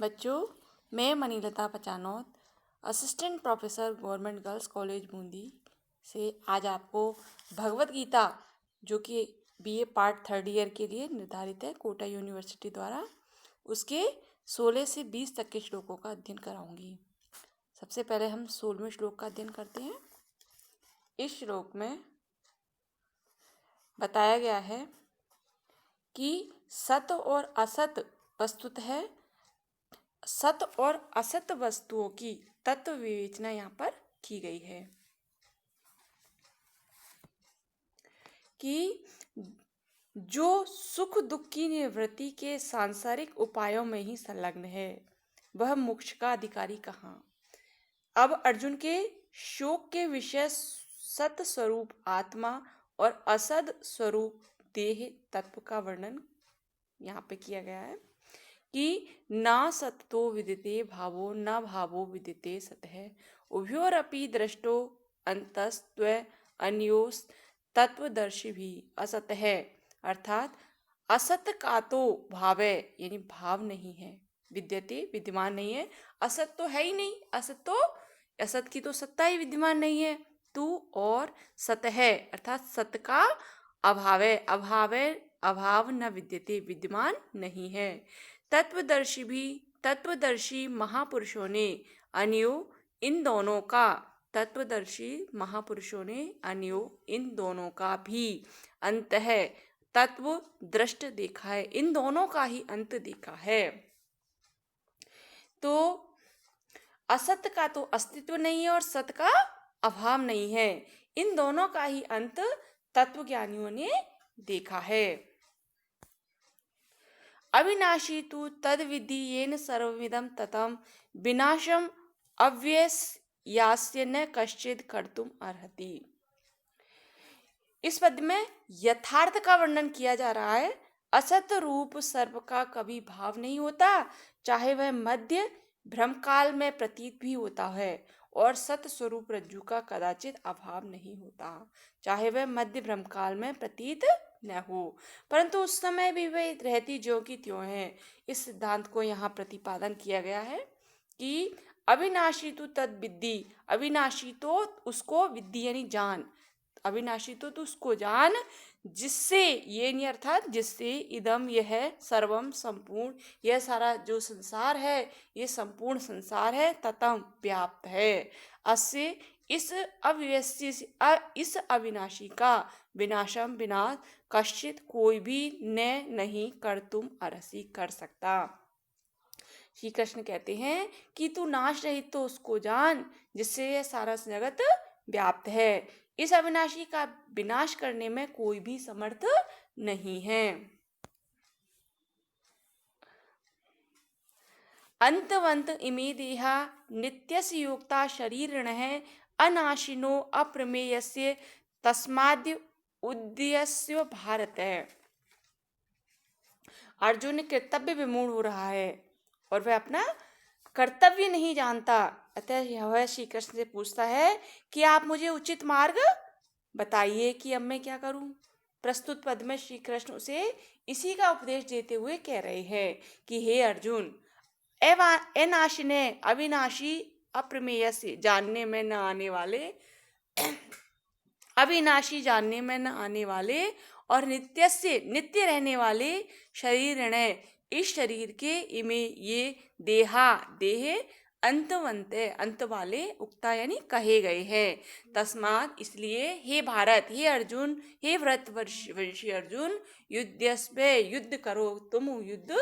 बच्चों, मैं Manilata Pachanot, assistant professor government girls college Bundi से आज आपको भगवत गीता, जो कि बीए पार्ट थर्ड ईयर के लिए निर्धारित है कोटा यूनिवर्सिटी द्वारा, उसके 16 से 20 तक के श्लोकों का अध्ययन कराऊंगी। सबसे पहले हम 16वें श्लोक का अध्ययन करते हैं। इस श्लोक में बताया गया है कि सत और असत वस्तुतः सत और असत वस्तुओं की तत्व विवेचना यहाँ पर की गई है कि जो सुख दुख की निवृत्ति के सांसारिक उपायों में ही संलग्न है, वह मोक्ष का अधिकारी कहाँ। अब अर्जुन के शोक के विषय सत स्वरूप आत्मा और असद स्वरूप देह तत्व का वर्णन यहाँ पे किया गया है कि ना सत्तो विदिते भावो न भावो विदिते सतः उभयोरपि दृष्टो अंतस्त्व अन्योस तत्वदर्शी भी असत है। अर्थात असत का तो भाव है, यानी भाव नहीं है, विद्यते विद्यमान नहीं है, असत तो है ही नहीं, असत की तो सत्ता ही विद्यमान नहीं है, तू और सत है अर्थात सत का अभाव है, अभाव न विद्यते विद्यमान नहीं है। तत्वदर्शी महापुरुषों ने अन्यो इन दोनों का भी अंत है, तत्व दृष्ट देखा है, इन दोनों का ही अंत देखा है। तो असत का तो अस्तित्व नहीं है और सत का अभाव नहीं है, इन दोनों का ही अंत तत्व ज्ञानियों ने देखा है। अविनाशी तु तद विधि येन सर्वमिदं ततं विनाशम अव्यस्यास्य न कश्चित् कर्तुम अर्हति। इस पद में यथार्थ का वर्णन किया जा रहा है। असत रूप सर्प का कभी भाव नहीं होता, चाहे वह मध्य भ्रमकाल में प्रतीत भी होता है, और सत स्वरूप रज्जु का कदाचित अभाव नहीं होता, चाहे वह मध्य भ्रमकाल में प्रतीत न हो, परंतु उस समय भी वे रहती ज्यों की त्यों है। इस सिद्धांत को यहाँ प्रतिपादन किया गया है कि अविनाशी तो तद विद्धि, अविनाशी तो उसको विद्धि यानी जान, अविनाशी तो तू उसको जान जिससे, ये नहीं अर्थात जिससे, इदम यह सर्वम संपूर्ण, यह सारा जो संसार है, ये संपूर्ण संसार है, ततम व्याप्त है, अस्य इस अविनाशी का विनाशम विनाश कश्चित कोई भी नहीं कर तुम अरसी कर सकता। श्री कृष्ण कहते हैं कि तू नाश रहित तो उसको जान जिससे यह सारा जगत व्याप्त है, इस अविनाशी का विनाश करने में कोई भी समर्थ नहीं है। अंतवंत इमे देहा नित्यस्य योक्ता शरीरिण है अनाशिनो अप्रमेयस्य तस्माद्य उद्देश्य भारत है। अर्जुन कर्तव्य विमूढ़ हो रहा है और वह अपना कर्तव्य नहीं जानता, अतः वह श्री कृष्ण से पूछता है कि आप मुझे उचित मार्ग बताइए कि अब मैं क्या करूं। प्रस्तुत पद में श्री कृष्ण उसे इसी का उपदेश देते हुए कह रहे हैं कि हे अर्जुन, अनाशिने अविनाशी अप्रमेय से जानने में न आने वाले, अविनाशी जानने में न आने वाले और नित्य से नित्य रहने वाले शरीर, इस शरीर के इमे ये देहा देह अंतवंत अंत वाले उक्ता यानी कहे गए हैं। तस्मात इसलिए हे भारत, हे अर्जुन, हे व्रतवंशी अर्जुन, युद्धस्वे युद्ध करो, तुम युद्ध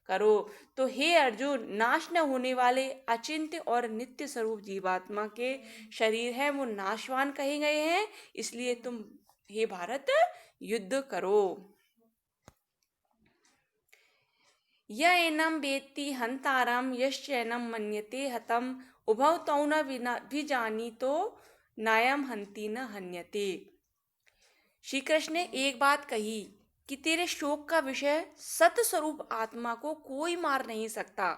करो। तो हे अर्जुन, नाश न होने वाले अचिंत्य और नित्य स्वरूप जीवात्मा के शरीर हैं वो नाशवान कहे गए हैं, इसलिए तुम हे भारत युद्ध करो। य एनं वेत्ति हन्तारं यश्चैनं मन्यते हतम् उभौ तौ न विजानीतो नायम हन्ति न हन्यते। श्री कृष्ण ने एक बात कही कि तेरे शोक का विषय सत स्वरूप आत्मा को कोई मार नहीं सकता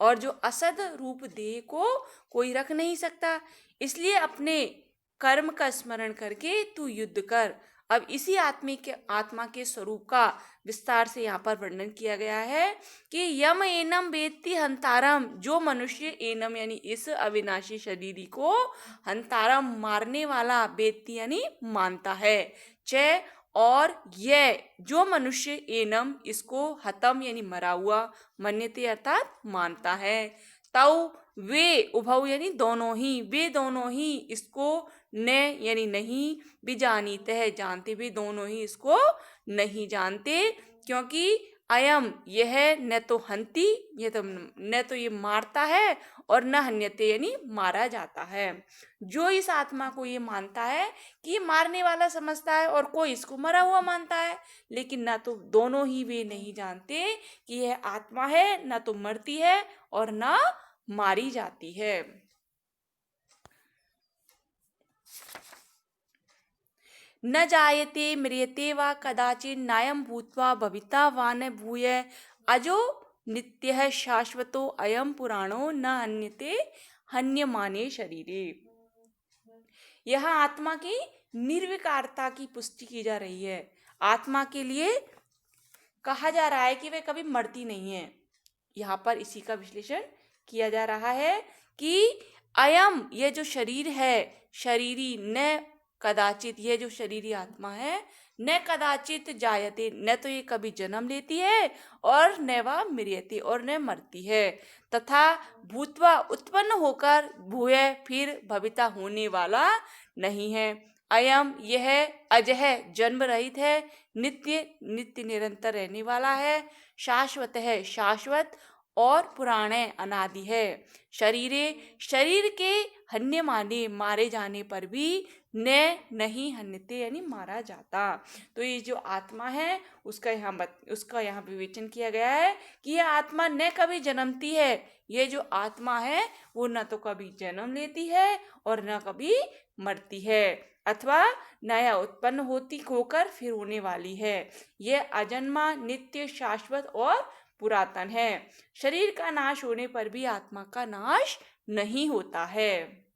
और जो असद रूप देह को कोई रख नहीं सकता, इसलिए अपने कर्म का स्मरण करके तू युद्ध कर। अब इसी आत्मा के स्वरूप का विस्तार से यहाँ पर वर्णन किया गया है कि यम एनम वेत्ति हंतारम, जो मनुष्य एनम यानी इस अविनाशी शरीरी को हंतारम मारने वाला वेत्ति यानी मानता है, च और यह जो मनुष्य एनम इसको हतम यानी मरा हुआ मन्यते अर्थात मानता है, तौ वे उभव यानी दोनों ही, वे दोनों ही इसको न यानी नहीं बिजानीते है जानते, वे दोनों ही इसको नहीं जानते, क्योंकि अयम यह न तो हंती, ये तो न तो ये मारता है और न हन्यते यानी मारा जाता है। जो इस आत्मा को ये मानता है कि ये मारने वाला समझता है और कोई इसको मरा हुआ मानता है, लेकिन ना तो दोनों ही वे नहीं जानते कि यह आत्मा है, ना तो मरती है और ना मारी जाती है। न जायते म्रियते वा कदाचित् नायं भूत्वा भविता वा न भूय अजो नित्यः शाश्वतो अयं पुराणो न हन्यते हन्यमाने शरीरे। यहाँ आत्मा की निर्विकारता की पुष्टि की जा रही है। आत्मा के लिए कहा जा रहा है कि वह कभी मरती नहीं है। यहाँ पर इसी का विश्लेषण किया जा रहा है कि अयम ये जो शरीर है, शरीरी न कदाचित, ये जो शरीरी आत्मा है, न कदाचित जायते, न तो ये कभी जन्म लेती है और न वा मृत्यते और न मरती है, तथा भूतवा उत्पन्न होकर भूय फिर भविता होने वाला नहीं है। अयम यह अजह जन्म रहित है, नित्य नित्य निरंतर रहने वाला है, शाश्वत है शाश्वत और पुराणे अनादि है। शरीरे शरीर के हन्य माने मारे जाने पर भी न नहीं हन्यते यानी मारा जाता। तो ये जो आत्मा है उसका यहाँ विवेचन किया गया है कि यह आत्मा न कभी जन्मती है, ये जो आत्मा है वो न तो कभी जन्म लेती है और न कभी मरती है, अथवा नया उत्पन्न होकर फिर होने वाली है। यह अजन्मा नित्य शाश्वत और पुरातन है। शरीर का नाश होने पर भी आत्मा का नाश नहीं होता है।